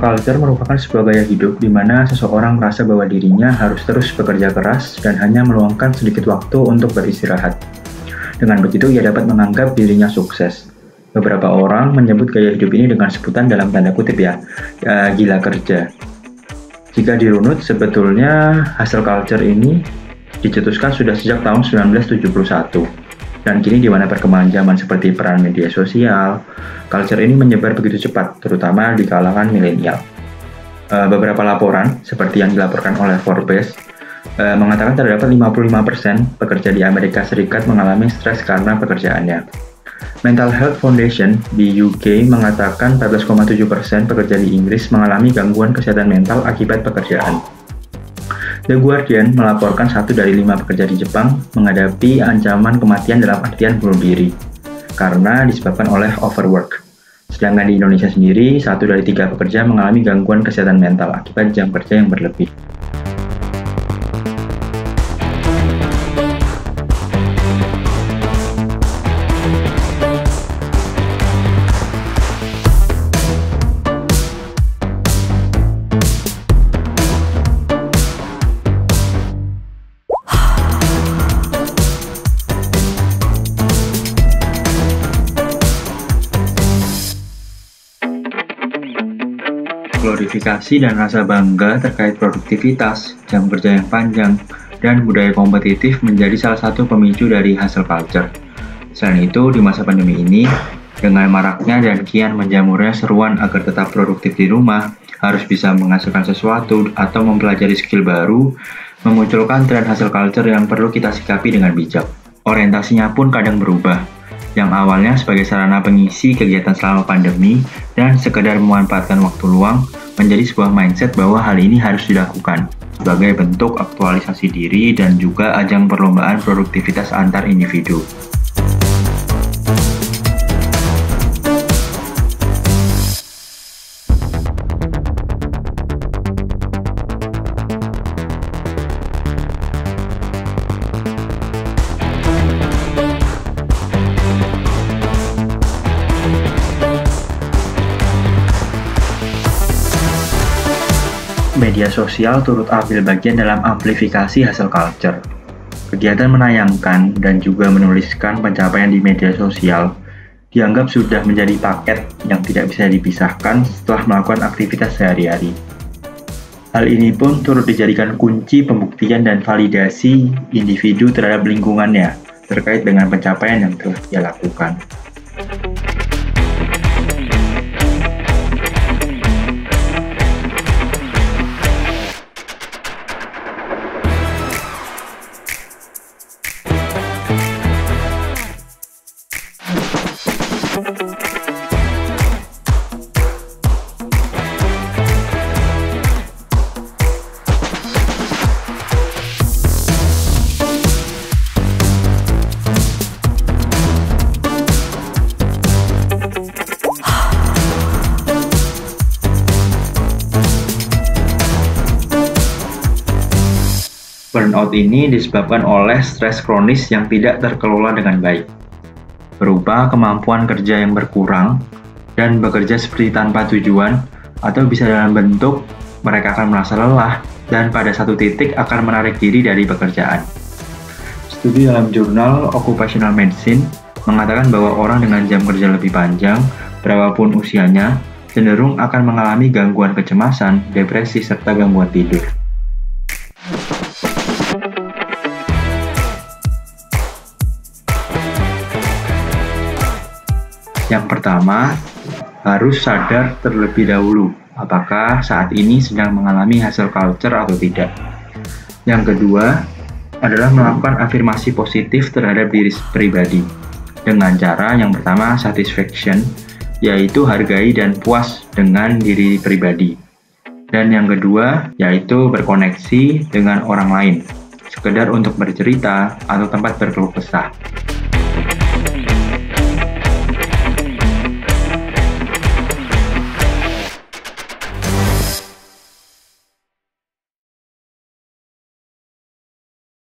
Hustle culture merupakan sebuah gaya hidup di mana seseorang merasa bahwa dirinya harus terus bekerja keras dan hanya meluangkan sedikit waktu untuk beristirahat. Dengan begitu, ia dapat menganggap dirinya sukses. Beberapa orang menyebut gaya hidup ini dengan sebutan dalam tanda kutip gila kerja. Jika dirunut, sebetulnya hustle culture ini dicetuskan sudah sejak tahun 1971. Dan kini di mana perkembangan zaman seperti peran media sosial, culture ini menyebar begitu cepat, terutama di kalangan milenial. Beberapa laporan, seperti yang dilaporkan oleh Forbes, mengatakan terdapat 55% pekerja di Amerika Serikat mengalami stres karena pekerjaannya. Mental Health Foundation di UK mengatakan 14,7% pekerja di Inggris mengalami gangguan kesehatan mental akibat pekerjaan. The Guardian melaporkan 1 dari 5 pekerja di Jepang menghadapi ancaman kematian dalam artian bunuh diri karena disebabkan oleh overwork. Sedangkan di Indonesia sendiri, 1 dari 3 pekerja mengalami gangguan kesehatan mental akibat jam kerja yang berlebih. Glorifikasi dan rasa bangga terkait produktivitas, jam kerja yang panjang, dan budaya kompetitif menjadi salah satu pemicu dari hustle culture. Selain itu, di masa pandemi ini, dengan maraknya dan kian menjamurnya seruan agar tetap produktif di rumah, harus bisa menghasilkan sesuatu atau mempelajari skill baru, memunculkan tren hustle culture yang perlu kita sikapi dengan bijak. Orientasinya pun kadang berubah, yang awalnya sebagai sarana pengisi kegiatan selama pandemi dan sekedar memanfaatkan waktu luang, menjadi sebuah mindset bahwa hal ini harus dilakukan sebagai bentuk aktualisasi diri dan juga ajang perlombaan produktivitas antar individu. Media sosial turut ambil bagian dalam amplifikasi hustle culture. Kegiatan menayangkan dan juga menuliskan pencapaian di media sosial dianggap sudah menjadi paket yang tidak bisa dipisahkan setelah melakukan aktivitas sehari-hari. Hal ini pun turut dijadikan kunci pembuktian dan validasi individu terhadap lingkungannya terkait dengan pencapaian yang telah dia lakukan. Burnout ini disebabkan oleh stres kronis yang tidak terkelola dengan baik, berupa kemampuan kerja yang berkurang dan bekerja seperti tanpa tujuan, atau bisa dalam bentuk mereka akan merasa lelah dan pada satu titik akan menarik diri dari pekerjaan. Studi dalam jurnal Occupational Medicine mengatakan bahwa orang dengan jam kerja lebih panjang, berapapun usianya, cenderung akan mengalami gangguan kecemasan, depresi, serta gangguan tidur. Yang pertama, harus sadar terlebih dahulu apakah saat ini sedang mengalami hustle culture atau tidak. Yang kedua, adalah melakukan afirmasi positif terhadap diri pribadi. Dengan cara yang pertama, satisfaction, yaitu hargai dan puas dengan diri pribadi. Dan yang kedua, yaitu berkoneksi dengan orang lain, sekedar untuk bercerita atau tempat berkeluh kesah.